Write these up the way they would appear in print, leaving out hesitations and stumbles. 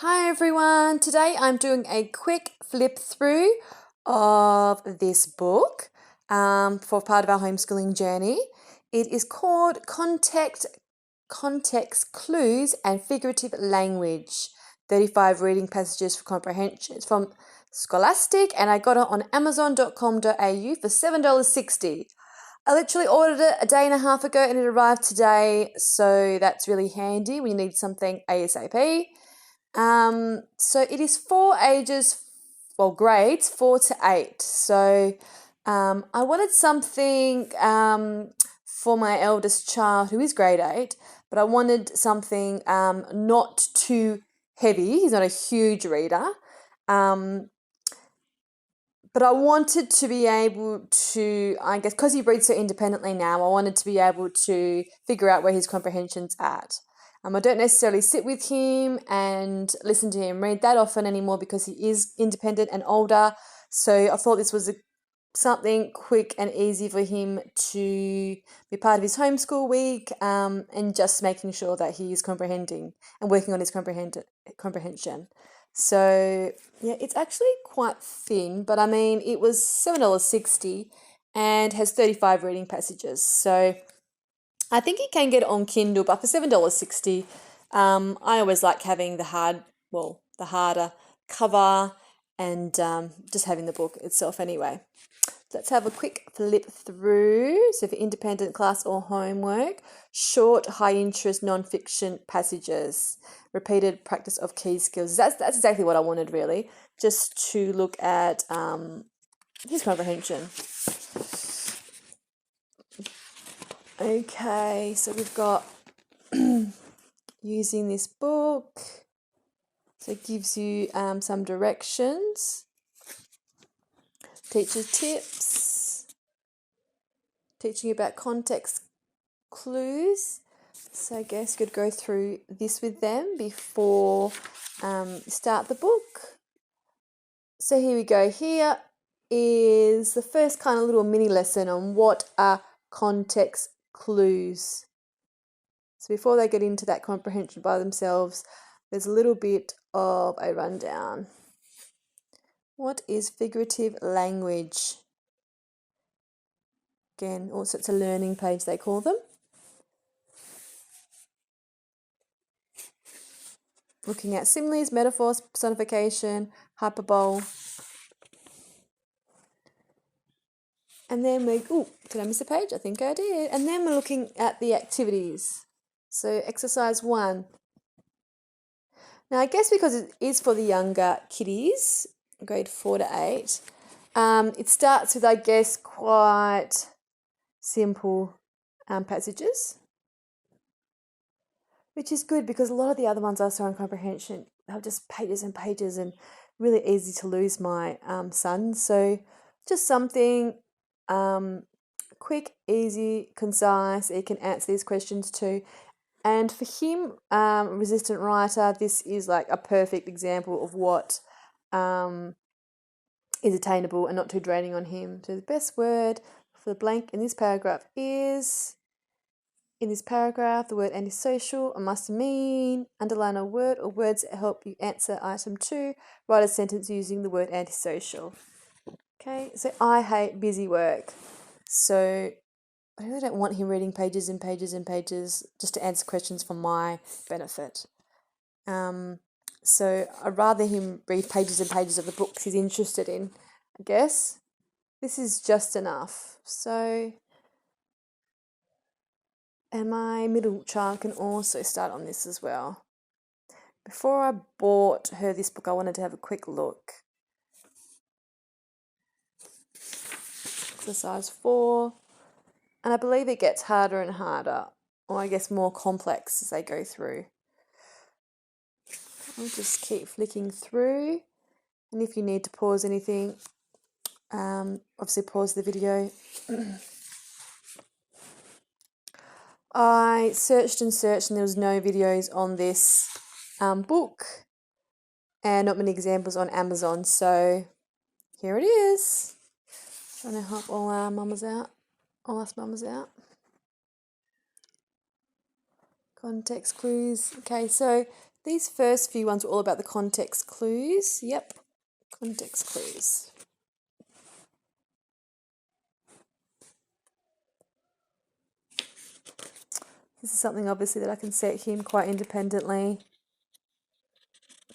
Hi everyone, today I'm doing a quick flip through of this book for part of our homeschooling journey. It is called Context Clues and Figurative Language, 35 Reading Passages for Comprehension. It's from Scholastic and I got it on amazon.com.au for $7.60. I literally ordered it a day and a half ago and it arrived today, so that's really handy when you need something ASAP. So it is for grades 4 to 8. So I wanted something for my eldest child who is grade 8, but I wanted something not too heavy. He's not a huge reader. But I wanted to be able to, I guess, because he reads so independently now, I wanted to be able to figure out where his comprehension's at. I don't necessarily sit with him and listen to him read that often anymore because he is independent and older. So I thought this was something quick and easy for him to be part of his homeschool week, and just making sure that he is comprehending and working on his comprehension. So yeah, it's actually quite thin, but I mean, it was $7.60 and has 35 reading passages. So I think you can get it on Kindle, but for $7.60, I always like having the harder cover and just having the book itself anyway. Let's have a quick flip through. So for independent class or homework, short, high-interest, non-fiction passages, repeated practice of key skills. That's exactly what I wanted, really, just to look at his comprehension. Okay, so we've got using this book. So it gives you some directions, teacher's tips, teaching you about context clues. So I guess you could go through this with them before you start the book. So here we go. Here is the first kind of little mini lesson on what are context clues. So before they get into that comprehension by themselves, there's a little bit of a rundown. What is figurative language? Again, also it's a learning page, they call them. Looking at similes, metaphors, personification, hyperbole. And then did I miss a page? I think I did. And then we're looking at the activities. So exercise 1. Now I guess because it is for the younger kiddies, grade 4 to 8, it starts with, I guess, quite simple passages, which is good because a lot of the other ones I saw in comprehension, they're just pages and pages and really easy to lose my son. So just something quick, easy, concise, he can answer these questions too. And for him, resistant writer, this is like a perfect example of what is attainable and not too draining on him. So the best word for the blank in this paragraph is, in this paragraph, the word antisocial, a must mean, underline a word or words that help you answer item 2, write a sentence using the word antisocial. Okay, so I hate busy work. So I really don't want him reading pages and pages and pages just to answer questions for my benefit. So I'd rather him read pages and pages of the books he's interested in, I guess. This is just enough. So, and my middle child can also start on this as well. Before I bought her this book, I wanted to have a quick look. Exercise 4. And I believe it gets harder and harder, or I guess more complex as they go through. I'll just keep flicking through. And if you need to pause anything, obviously pause the video. I searched and searched and there was no videos on this book and not many examples on Amazon. So here it is. Trying to help all our mamas out. All us mamas out. Context clues. Okay, so these first few ones were all about the context clues. Yep, context clues. This is something obviously that I can set him quite independently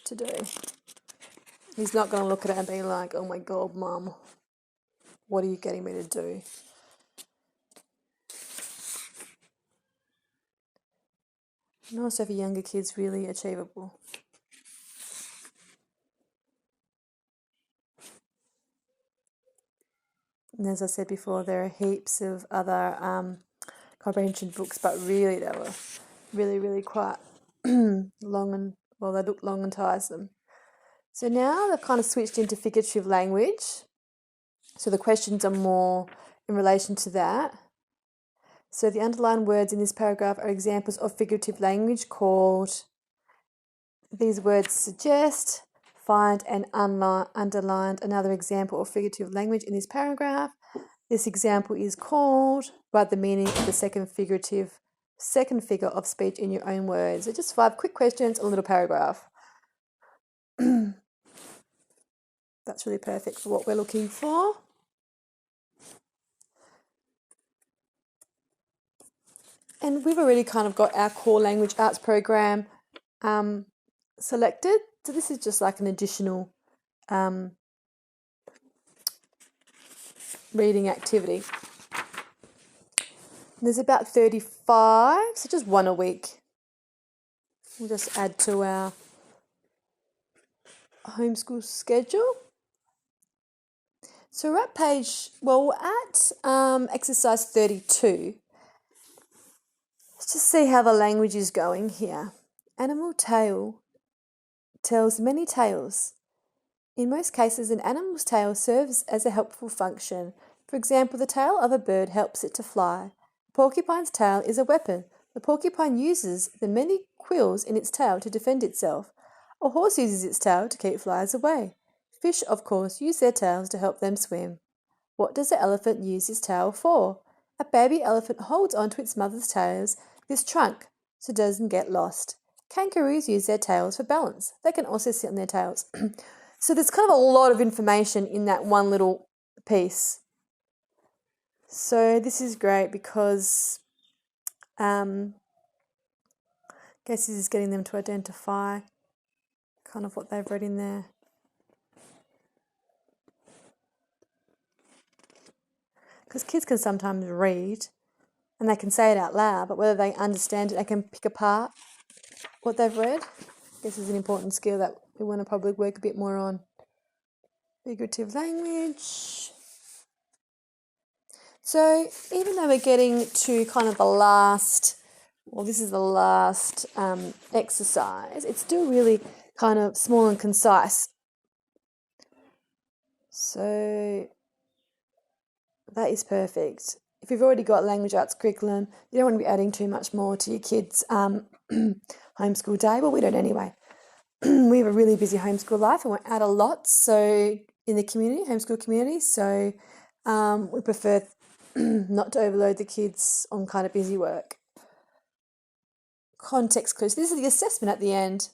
to do. He's not going to look at it and be like, oh my God, Mum, what are you getting me to do? And also for younger kids, really achievable. And as I said before, there are heaps of other comprehension books, but really they were really quite long and, well, they look long and tiresome. So now they've kind of switched into figurative language. So the questions are more in relation to that. So the underlined words in this paragraph are examples of figurative language called, these words suggest, find and underlined another example of figurative language in this paragraph. This example is called, write the meaning of the second figure of speech in your own words. So just 5 quick questions, a little paragraph. That's really perfect for what we're looking for. And we've already kind of got our core language arts program selected. So this is just like an additional reading activity. There's about 35, so just 1 a week. We'll just add to our homeschool schedule. So we're at exercise 32. Let's just see how the language is going here. Animal tale tells many tales. In most cases, an animal's tail serves as a helpful function. For example, the tail of a bird helps it to fly. A porcupine's tail is a weapon. The porcupine uses the many quills in its tail to defend itself. A horse uses its tail to keep flies away. Fish, of course, use their tails to help them swim. What does the elephant use his tail for? A baby elephant holds onto its mother's this trunk, so it doesn't get lost. Kangaroos use their tails for balance. They can also sit on their tails. So there's kind of a lot of information in that one little piece. So this is great because I guess this is getting them to identify kind of what they've read in there. Because kids can sometimes read and they can say it out loud, but whether they understand it, they can pick apart what they've read. This is an important skill that we want to probably work a bit more on. Figurative language. So even though we're getting to kind of the last, this is the last exercise, it's still really kind of small and concise. So that is perfect. If you've already got language arts curriculum, you don't want to be adding too much more to your kids' homeschool day. Well, we don't anyway. We have a really busy homeschool life and we're out a lot so in the community, homeschool community, so we prefer not to overload the kids on kind of busy work. Context clues. This is the assessment at the end.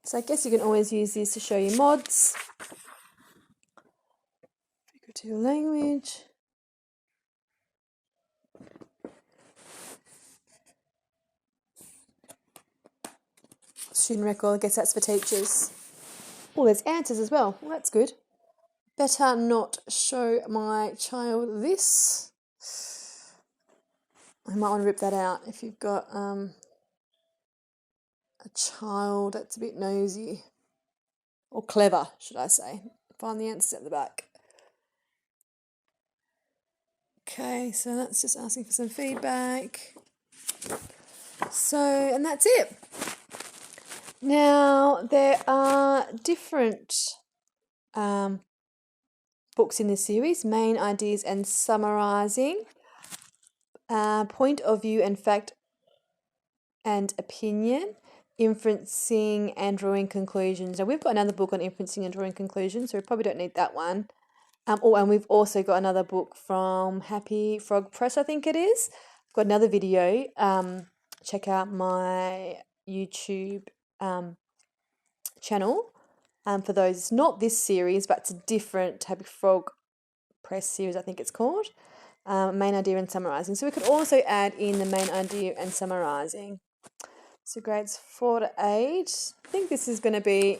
So I guess you can always use this to show your mods. Figurative language. Student record, I guess that's for teachers. Oh, there's answers as well. Well, that's good. Better not show my child this. I might want to rip that out if you've got a child that's a bit nosy. Or clever, should I say. Find the answers at the back. Okay, so that's just asking for some feedback. So, and that's it. Now, there are different books in this series, Main Ideas and Summarising, Point of View and Fact and Opinion, Inferencing and Drawing Conclusions. Now, we've got another book on inferencing and drawing conclusions, so we probably don't need that one. And we've also got another book from Happy Frog Press, I think it is. We've got another video check out my YouTube channel for those, not this series, but it's a different Happy Frog Press series, I think it's called, main idea and summarising. So we could also add in the main idea and summarising. So grades 4 to 8. I think this is going to be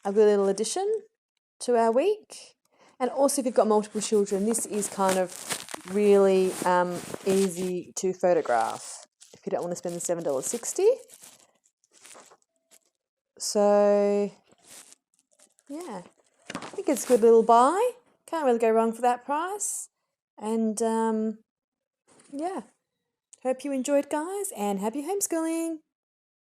a good little addition to our week. And also if you've got multiple children, this is kind of really easy to photograph if you don't want to spend the $7.60. So yeah, I think it's a good little buy. Can't really go wrong for that price. And yeah, hope you enjoyed, guys, and happy homeschooling.